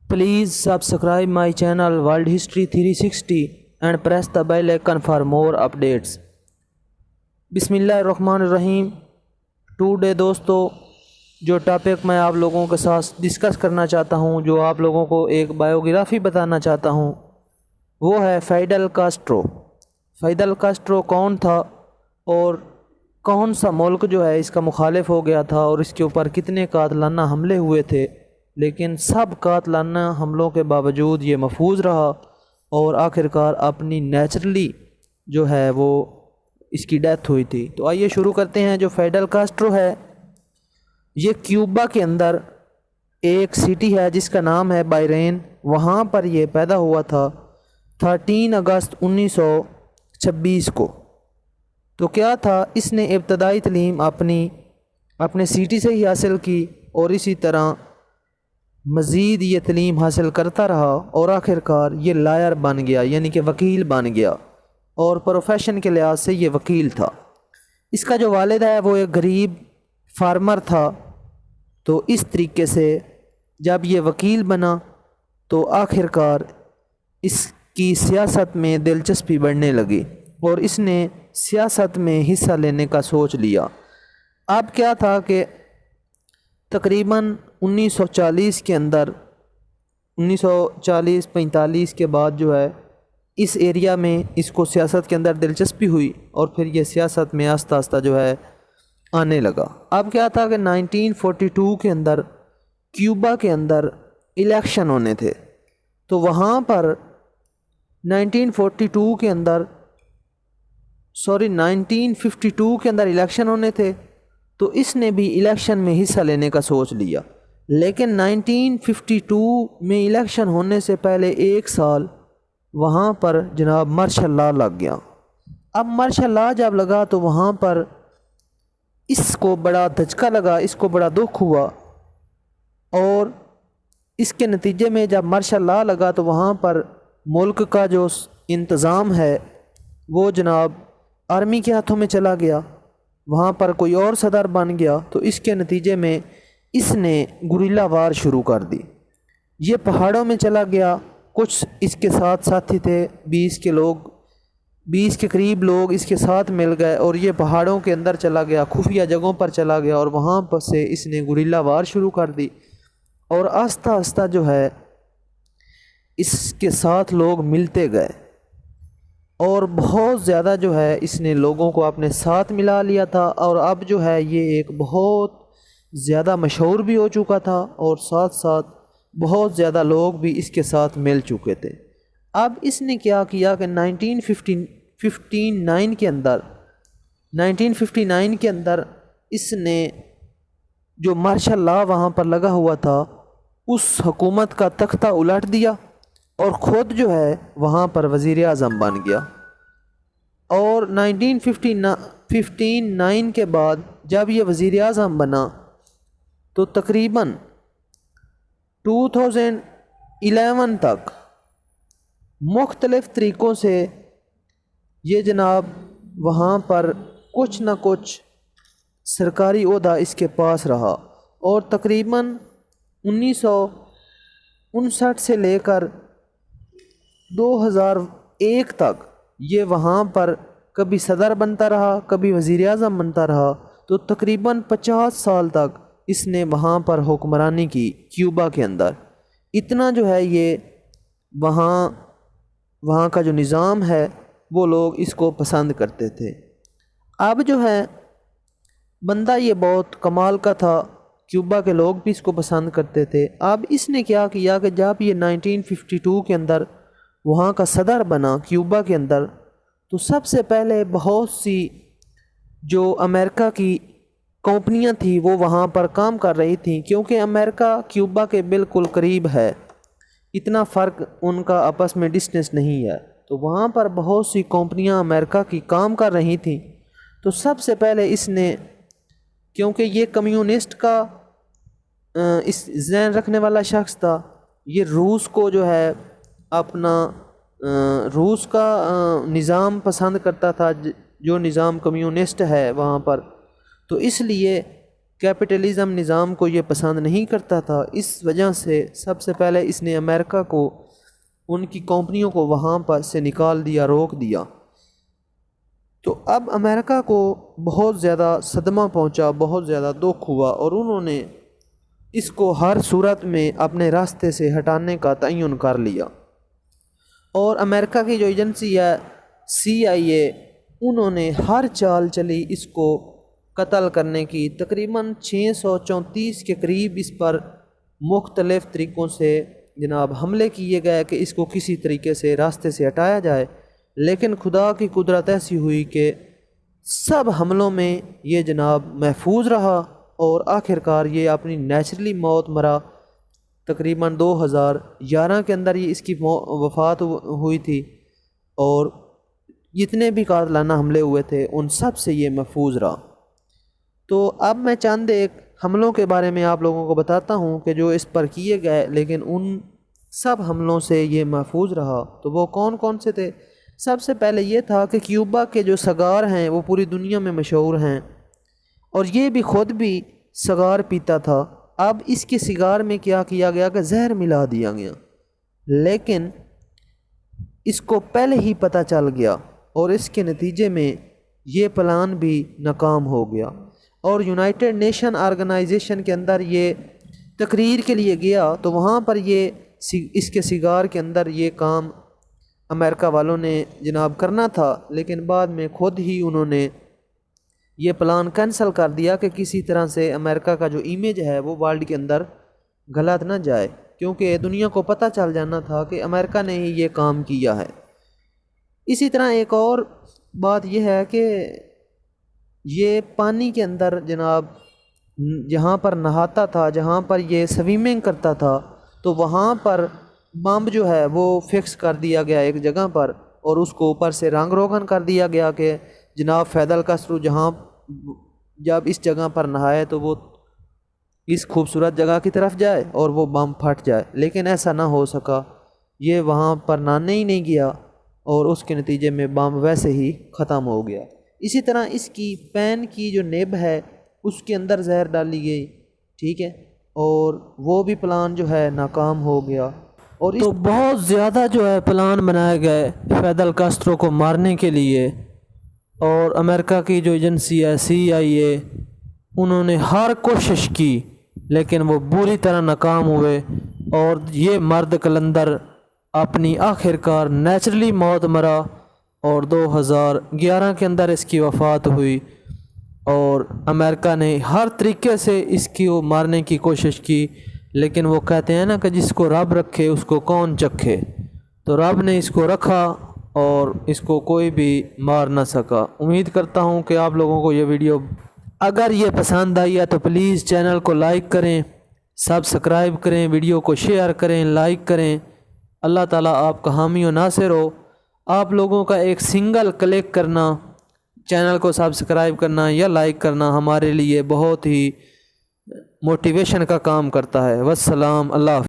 Please subscribe my channel World History 360 and press the bell icon for more updates. बिस्मिल्लाहिर्रहमानिर्रहीम। Today दोस्तों, जो topic मैं आप लोगों के साथ डिस्कस करना चाहता हूं, जो आप लोगों को एक बायोग्राफी बताना चाहता हूं, वो है फाइडल कास्ट्रो। फाइडल कास्ट्रो कौन था और कौन सा मुल्क जो है इसका मुखालिफ हो गया था और इसके ऊपर कितने कातलाना हमले हुए थे, लेकिन सब कातलाना हमलों के बावजूद ये महफूज रहा और आखिरकार अपनी नेचुरली जो है वो इसकी डेथ हुई थी। तो आइए शुरू करते हैं। जो फाइडल कास्ट्रो है ये क्यूबा के अंदर एक सिटी है जिसका नाम है बायरेन। वहाँ पर ये पैदा हुआ था 13 अगस्त 1926 को। तो क्या था, इसने इब्तदाई तालीम अपने सिटी से ही हासिल की और इसी तरह मज़ीद ये तालीम हासिल करता रहा और आखिरकार ये लायर बन गया, यानी कि वकील बन गया, और प्रोफेशन के लिहाज से ये वकील था। इसका जो वालिद है वो एक गरीब फार्मर था। तो इस तरीके से जब ये वकील बना तो आखिरकार इसकी सियासत में दिलचस्पी बढ़ने लगी और इसने सियासत में हिस्सा लेने का सोच लिया। अब क्या था कि तकरीबन 1940 के अंदर 1940-45 के बाद जो है इस एरिया में इसको सियासत के अंदर दिलचस्पी हुई और फिर ये सियासत में आस्ता आस्ता जो है आने लगा। अब क्या था कि 1942 के अंदर क्यूबा के अंदर इलेक्शन होने थे। तो वहाँ पर 1952 के अंदर 1952 के अंदर इलेक्शन होने थे। तो इसने भी इलेक्शन में हिस्सा लेने का सोच लिया, लेकिन 1952 में इलेक्शन होने से पहले एक साल वहाँ पर जनाब मार्शल लॉ लग गया। अब मार्शल लॉ जब लगा तो वहाँ पर इसको बड़ा धचका लगा, इसको बड़ा दुख हुआ और इसके नतीजे में जब मार्शल लॉ लगा तो वहाँ पर मुल्क का जो इंतज़ाम है वो जनाब आर्मी के हाथों में चला गया। वहाँ पर कोई और सदर बन गया। तो इसके नतीजे में इसने गुरिल्ला वार शुरू कर दी। ये पहाड़ों में चला गया। कुछ इसके साथ साथी थे, 20 के करीब लोग इसके साथ मिल गए और ये पहाड़ों के अंदर चला गया, खुफिया जगहों पर चला गया और वहाँ पर से इसने गुरिल्ला वार शुरू कर दी। और आस्ता आस्ता जो है इसके साथ लोग मिलते गए और बहुत ज़्यादा जो है इसने लोगों को अपने साथ मिला लिया था और अब जो है ये एक बहुत ज़्यादा मशहूर भी हो चुका था और साथ साथ बहुत ज़्यादा लोग भी इसके साथ मिल चुके थे। अब इसने क्या किया कि 1959 के अंदर इसने जो मार्शल लॉ वहाँ पर लगा हुआ था उस हुकूमत का तख्ता उलट दिया और ख़ुद जो है वहाँ पर वज़ीर आज़म बन गया। और 1959 के बाद जब ये वज़ीर आज़म बना तो तकरीबन 2011 तक मुख्तलिफ़ तरीक़ों से ये जनाब वहाँ पर कुछ न कुछ सरकारी ओहदा इसके पास रहा और तकरीबन 1959 से लेकर 2001 तक ये वहाँ पर कभी सदर बनता रहा, कभी वज़ीर आज़म बनता रहा। तो तकरीबन 50 साल तक इसने वहाँ पर हुक्मरानी की क्यूबा के अंदर। इतना जो है ये वहाँ का जो निज़ाम है वो लोग इसको पसंद करते थे। अब जो है बंदा ये बहुत कमाल का था, क्यूबा के लोग भी इसको पसंद करते थे। अब इसने क्या किया कि जब ये 1952 के अंदर वहाँ का सदर बना क्यूबा के अंदर, तो सबसे पहले बहुत सी जो अमेरिका की कंपनियां थी वो वहाँ पर काम कर रही थी, क्योंकि अमेरिका क्यूबा के बिल्कुल करीब है, इतना फ़र्क उनका आपस में डिस्टेंस नहीं है। तो वहाँ पर बहुत सी कंपनियां अमेरिका की काम कर रही थी। तो सबसे पहले इसने, क्योंकि ये कम्युनिस्ट का इस ज़हन रखने वाला शख्स था, ये रूस को जो है अपना रूस का निज़ाम पसंद करता था, जो निज़ाम कम्युनिस्ट है वहाँ पर। तो इसलिए کیپٹلزم نظام کو یہ پسند نہیں کرتا تھا۔ اس وجہ سے سب سے پہلے اس نے امریکہ کو، ان کی کمپنیوں کو وہاں پر سے نکال دیا، روک دیا۔ تو اب امریکہ کو بہت زیادہ صدمہ پہنچا، بہت زیادہ دکھ ہوا، اور انہوں نے اس کو ہر صورت میں اپنے راستے سے ہٹانے کا تعین کر لیا۔ اور امریکہ کی جو ایجنسی ہے CIA، انہوں نے ہر چال چلی اس کو قتل کرنے کی۔ تقریباً 634 کے قریب اس پر مختلف طریقوں سے جناب حملے کیے گئے کہ اس کو کسی طریقے سے راستے سے ہٹایا جائے، لیکن خدا کی قدرت ایسی ہوئی کہ سب حملوں میں یہ جناب محفوظ رہا، اور آخر کار یہ اپنی نیچرلی موت مرا۔ تقریباً 2011 کے اندر یہ اس کی وفات ہوئی تھی، اور جتنے بھی قاتلانہ حملے ہوئے تھے ان سب سے یہ محفوظ رہا۔ تو اب میں چند ایک حملوں کے بارے میں آپ لوگوں کو بتاتا ہوں کہ جو اس پر کیے گئے لیکن ان سب حملوں سے یہ محفوظ رہا۔ تو وہ کون کون سے تھے؟ سب سے پہلے یہ تھا کہ کیوبا کے جو سگار ہیں وہ پوری دنیا میں مشہور ہیں، اور یہ بھی خود بھی سگار پیتا تھا۔ اب اس کے سگار میں کیا کیا گیا کہ زہر ملا دیا گیا، لیکن اس کو پہلے ہی پتہ چل گیا، اور اس کے نتیجے میں یہ پلان بھی ناکام ہو گیا۔ اور یونائٹڈ نیشن آرگنائزیشن کے اندر یہ تقریر کے لیے گیا، تو وہاں پر یہ اس کے سگار کے اندر یہ کام امریکہ والوں نے جناب کرنا تھا، لیکن بعد میں خود ہی انہوں نے یہ پلان کینسل کر دیا کہ کسی طرح سے امریکہ کا جو امیج ہے وہ ورلڈ کے اندر غلط نہ جائے، کیونکہ دنیا کو پتہ چل جانا تھا کہ امریکہ نے ہی یہ کام کیا ہے۔ اسی طرح ایک اور بات یہ ہے کہ یہ پانی کے اندر جناب جہاں پر نہاتا تھا، جہاں پر یہ سویمنگ کرتا تھا، تو وہاں پر بم جو ہے وہ فکس کر دیا گیا ایک جگہ پر، اور اس کو اوپر سے رنگ روغن کر دیا گیا کہ جناب فیدل کاسٹرو جہاں جب اس جگہ پر نہائے تو وہ اس خوبصورت جگہ کی طرف جائے اور وہ بم پھٹ جائے، لیکن ایسا نہ ہو سکا۔ یہ وہاں پر نہانے ہی نہیں گیا، اور اس کے نتیجے میں بم ویسے ہی ختم ہو گیا۔ اسی طرح اس کی پین کی جو نیب ہے اس کے اندر زہر ڈالی گئی، ٹھیک ہے، اور وہ بھی پلان جو ہے ناکام ہو گیا۔ اور تو بہت زیادہ جو ہے پلان بنائے گئے فیدل کاسٹرو کو مارنے کے لیے، اور امریکہ کی جو ایجنسی ہے CIA، انہوں نے ہر کوشش کی لیکن وہ بری طرح ناکام ہوئے، اور یہ مرد کلندر اپنی آخر کار نیچرلی موت مرا، اور 2011 کے اندر اس کی وفات ہوئی۔ اور امریکہ نے ہر طریقے سے اس کی مارنے کی کوشش کی، لیکن وہ کہتے ہیں نا کہ جس کو رب رکھے اس کو کون چکھے، تو رب نے اس کو رکھا اور اس کو کوئی بھی مار نہ سکا۔ امید کرتا ہوں کہ آپ لوگوں کو یہ ویڈیو اگر یہ پسند آئی ہے تو پلیز چینل کو لائک کریں، سبسکرائب کریں، ویڈیو کو شیئر کریں، لائک کریں۔ اللہ تعالیٰ آپ کا حامی و ناصر ہو۔ آپ لوگوں کا ایک سنگل کلک کرنا، چینل کو سبسکرائب کرنا یا لائک کرنا ہمارے لیے بہت ہی موٹیویشن کا کام کرتا ہے۔ والسلام، اللہ حافظ۔